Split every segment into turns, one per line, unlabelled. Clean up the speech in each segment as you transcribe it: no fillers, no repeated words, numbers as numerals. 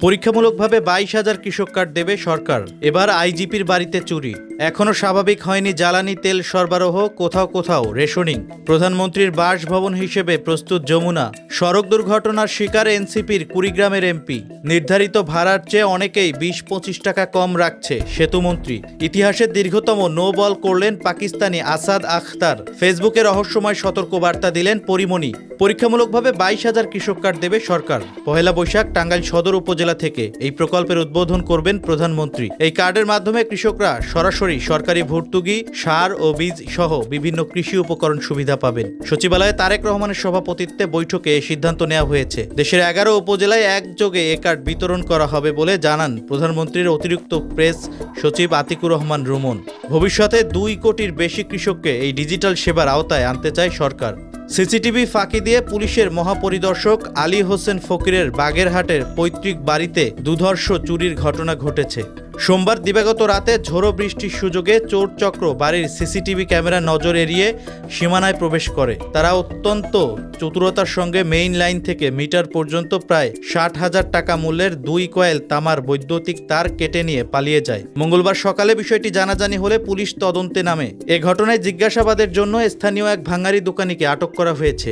পরীক্ষামূলকভাবে 22,000 কৃষক কার্ড দেবে সরকার। এবার আইজিপির বাড়িতে চুরি। এখনও স্বাভাবিক হয়নি জ্বালানি তেল সরবরাহ, কোথাও কোথাও রেশনিং। প্রধানমন্ত্রীর বাসভবন হিসেবে প্রস্তুত যমুনা। সড়ক দুর্ঘটনার শিকার এনসিপির কুড়িগ্রামের এমপি। নির্ধারিত ভাড়ার চেয়ে অনেকেই 20-25 টাকা কম রাখছে সেতুমন্ত্রী। ইতিহাসের দীর্ঘতম নো বল করলেন পাকিস্তানি আসাদ আখতার। ফেসবুকে রহস্যময় সতর্কবার্তা দিলেন পরিমণি। পরীক্ষামূলকভাবে 22,000 কৃষক কার্ড দেবে সরকার। পহেলা বৈশাখ টাঙ্গাইল সদর উপজেলা থেকে এই প্রকল্পের উদ্বোধন করবেন প্রধানমন্ত্রী। এই কার্ডের মাধ্যমে কৃষকরা সরাসরি সরকারি ভর্তুকি, সার ও বীজ সহ বিভিন্ন কৃষি উপকরণ সুবিধা পাবেন। সচিবালয়ে তারেক রহমানের সভাপতিত্বে বৈঠকে এই সিদ্ধান্ত নেওয়া হয়েছে। দেশের 11 উপজেলায় একযোগে এ কার্ড বিতরণ করা হবে বলে জানান প্রধানমন্ত্রীর অতিরিক্ত প্রেস সচিব আতিকুর রহমান রুমন। ভবিষ্যতে 2 কোটির বেশি কৃষককে এই ডিজিটাল সেবার আওতায় আনতে চায় সরকার। সিসিটিভি ফাঁকি দিয়ে পুলিশের মহাপরিদর্শক আলী হোসেন ফকিরের বাগেরহাটের পৈতৃক বাড়িতে দুধর্ষ চুরির ঘটনা ঘটেছে। সোমবার দিবাগত রাতে ঝোড়ো বৃষ্টির সুযোগে চোর চক্র বাড়ির সিসিটিভি ক্যামেরা নজর এড়িয়ে সীমানায় প্রবেশ করে। তারা অত্যন্ত চতুরতার সঙ্গে মেইন লাইন থেকে মিটার পর্যন্ত প্রায় 60,000 টাকা মূল্যের 2 কয়েল তামার বৈদ্যুতিক তার কেটে নিয়ে পালিয়ে যায়। মঙ্গলবার সকালে বিষয়টি জানাজানি হলে পুলিশ তদন্তে নামে। এ ঘটনায় জিজ্ঞাসাবাদের জন্য স্থানীয় এক ভাঙারি দোকানিকে আটক করা হয়েছে।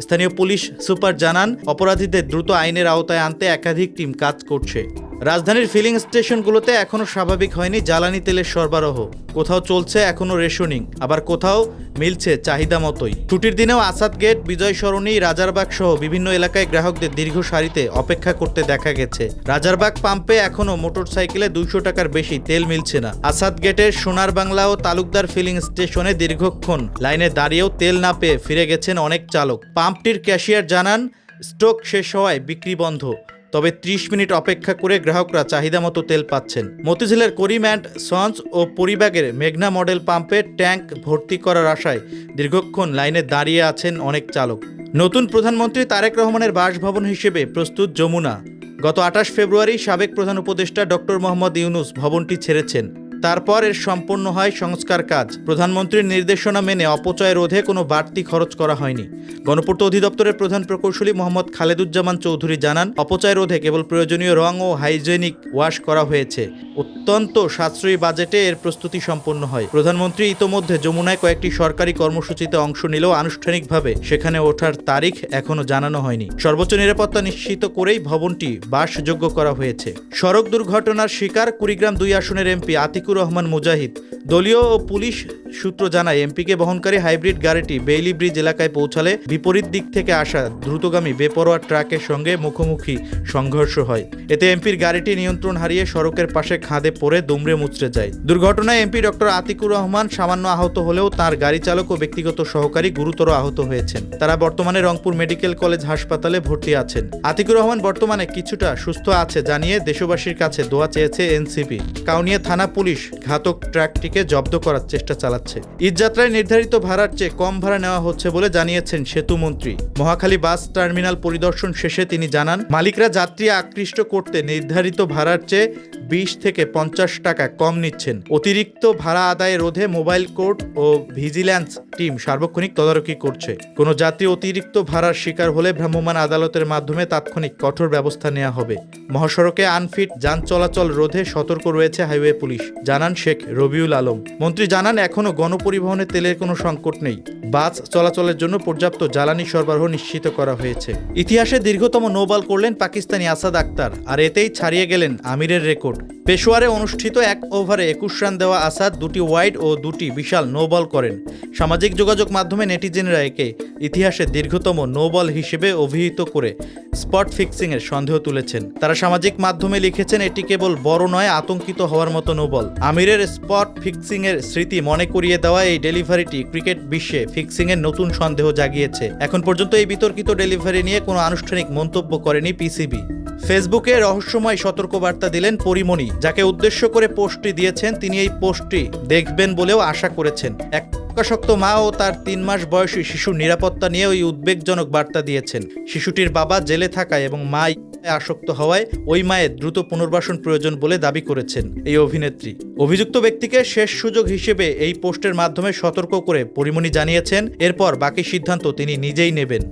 স্থানীয় পুলিশ সুপার জানান, অপরাধীদের দ্রুত আইনের আওতায় আনতে একাধিক টিম কাজ করছে। রাজধানীর ফিলিং স্টেশনগুলোতে এখনও স্বাভাবিক হয়নি জ্বালানি তেলের সরবরাহ। কোথাও চলছে এখনও রেশনিং, আবার কোথাও মিলছে চাহিদা মতোই। ছুটির দিনেও আসাদ গেট, বিজয় সরণি, রাজারবাগ সহ বিভিন্ন এলাকায় গ্রাহকদের দীর্ঘ সারিতে অপেক্ষা করতে দেখা গেছে। রাজারবাগ পাম্পে এখনও মোটরসাইকেলে 200 টাকার বেশি তেল মিলছে না। আসাদ গেটের সোনার বাংলা ও তালুকদার ফিলিং স্টেশনে দীর্ঘক্ষণ লাইনে দাঁড়িয়েও তেল না পেয়ে ফিরে গেছেন অনেক চালক। পাম্পটির ক্যাশিয়ার জানান, স্টক শেষ হওয়ায় বিক্রি বন্ধ। তবে 30 মিনিট অপেক্ষা করে গ্রাহকরা চাহিদা মতো তেল পাচ্ছেন। মতিঝিলের করিম অ্যান্ড সন্স ও পরিবাগের মেঘনা মডেল পাম্পে ট্যাঙ্ক ভর্তি করার আশায় দীর্ঘক্ষণ লাইনে দাঁড়িয়ে আছেন অনেক চালক। নতুন প্রধানমন্ত্রী তারেক রহমানের বাসভবন হিসেবে প্রস্তুত যমুনা। গত 28 ফেব্রুয়ারি সাবেক প্রধান উপদেষ্টা ডক্টর মোহাম্মদ ইউনূস ভবনটি ছেড়েছেন। তারপর এর সম্পন্ন হয় সংস্কার কাজ। প্রধানমন্ত্রীর নির্দেশনা মেনে অপচয় রোধে কোনো বাড়তি খরচ করা হয়নি। গণপূর্ত অধিদপ্তরের প্রধান প্রকৌশলী মোহাম্মদ খালেদুজ্জামান চৌধুরী জানান, অপচয় রোধে কেবল প্রয়োজনীয় রং ও হাইজেনিক ওয়াশ করা হয়েছে। অত্যন্ত সাশ্রয়ী বাজেটে এর প্রস্তুতি সম্পন্ন হয়। প্রধানমন্ত্রী ইতোমধ্যে যমুনায় কয়েকটি সরকারি কর্মসূচিতে অংশ নিলেও আনুষ্ঠানিকভাবে সেখানে ওঠার তারিখ এখনো জানানো হয়নি। সর্বোচ্চ নিরাপত্তা নিশ্চিত করেই ভবনটি বাসযোগ্য করা হয়েছে। সড়ক দুর্ঘটনার শিকার কুড়িগ্রাম 2 আসনের এমপি আতিকুর রহমান মুজাহিদ। দলীয় ও পুলিশ সূত্র জানায়, এমপিকে বহনকারী হাইব্রিড গাড়িটি বেইলি ব্রিজ এলাকায় পৌঁছালে বিপরীত দিক থেকে আসা দ্রুতগামী বেপরোয়া ট্রাকের সঙ্গে মুখোমুখি সংঘর্ষ হয়। এতে এমপির গাড়িটি নিয়ন্ত্রণ হারিয়ে সড়কের পাশে খাদে পড়ে দুমড়ে মুচড়ে যায়। দুর্ঘটনায় এমপি ডক্টর আতিকুর রহমান সামান্য আহত হলেও তার গাড়ি চালক ও ব্যক্তিগত সহকারী গুরুতর আহত হয়েছেন। তারা বর্তমানে রংপুর মেডিকেল কলেজ হাসপাতালে ভর্তি আছেন। আতিকুর রহমান বর্তমানে কিছুটা সুস্থ আছে জানিয়ে দেশবাসীর কাছে দোয়া চেয়েছে এনসিপি। কাউনিয়া থানা পুলিশ ঘাতক ট্রাকটিকে জব্দ করার চেষ্টা চালাচ্ছে। ঈদযাত্রায় নির্ধারিত ভাড়ার চেয়ে কম ভাড়া নেওয়া হচ্ছে বলে জানিয়েছেন সেতুমন্ত্রী। মহাখালী বাস টার্মিনাল পরিদর্শন শেষে তিনি জানান, মালিকরা যাত্রী আকৃষ্ট করতে নির্ধারিত ভাড়ার চেয়ে 20 থেকে 50 টাকা কম নিচ্ছেন। অতিরিক্ত ভাড়া আদায় রোধে মোবাইল কোর্ট ও ভিজিল্যান্স টিম সার্বক্ষণিক তদারকি করছে। কোনো যাত্রী অতিরিক্ত ভাড়ার শিকার হলে ভ্রাম্যমাণ আদালতের মাধ্যমে তাৎক্ষণিক কঠোর ব্যবস্থা নেওয়া হবে। মহাসড়কে আনফিট যান চলাচল রোধে সতর্ক রয়েছে হাইওয়ে পুলিশ, জানান শেখ রবিউল আলম। মন্ত্রী জানান, এখনও গণপরিবহনে তেলের কোনো সংকট নেই। বাস চলাচলের জন্য পর্যাপ্ত জ্বালানি সরবরাহ নিশ্চিত করা হয়েছে। ইতিহাসে দীর্ঘতম নো বল করলেন পাকিস্তানি আসাদ আখতার, আর এতেই ছাড়িয়ে গেলেন আমিরের রেকর্ড। পেশোয়ারে অনুষ্ঠিত 1 ওভারে 21 রান দেওয়া আসাদ 2টি ওয়াইড ও 2টি বিশাল নো বল করেন। সামাজিক যোগাযোগ মাধ্যমে নেটিজেনরা একে ইতিহাসে দীর্ঘতম নো বল হিসেবে অভিহিত করে স্পট ফিক্সিংয়ের সন্দেহ তুলেছেন। তারা সামাজিক মাধ্যমে লিখেছেন, এটি কেবল বড় নয়, আতঙ্কিত হওয়ার মতো নো বল। আমিরের স্পট ফিক্সিংয়ের স্মৃতি মনে করিয়ে দেওয়া এই ডেলিভারিটি ক্রিকেট বিশ্বে ফিক্সিংয়ের নতুন সন্দেহ জাগিয়েছে। এখন পর্যন্ত এই বিতর্কিত ডেলিভারি নিয়ে কোনো আনুষ্ঠানিক মন্তব্য করেনি পিসিবি। ফেসবুকে রহস্যময় সতর্কবার্তা দিলেন পরিমণি। যাকে উদ্দেশ্য করে পোস্টটি দিয়েছেন তিনি এই পোস্টটি দেখবেন বলেও আশা করেছেন। এক শক্ত মা ও তার 3 মাস বয়সী শিশুর নিরাপত্তা নিয়ে ওই উদ্বেগজনক বার্তা দিয়েছেন। শিশুটির বাবা জেলে থাকায় এবং মা আসক্ত হওয়ায় ওই মায়ের দ্রুত পুনর্বাসন প্রয়োজন বলে দাবি করেছেন এই অভিনেত্রী। অভিযুক্ত ব্যক্তিকে শেষ সুযোগ হিসেবে এই পোস্টের মাধ্যমে সতর্ক করে পরিমণি জানিয়েছেন, এরপর বাকি সিদ্ধান্ত তিনি নিজেই নেবেন।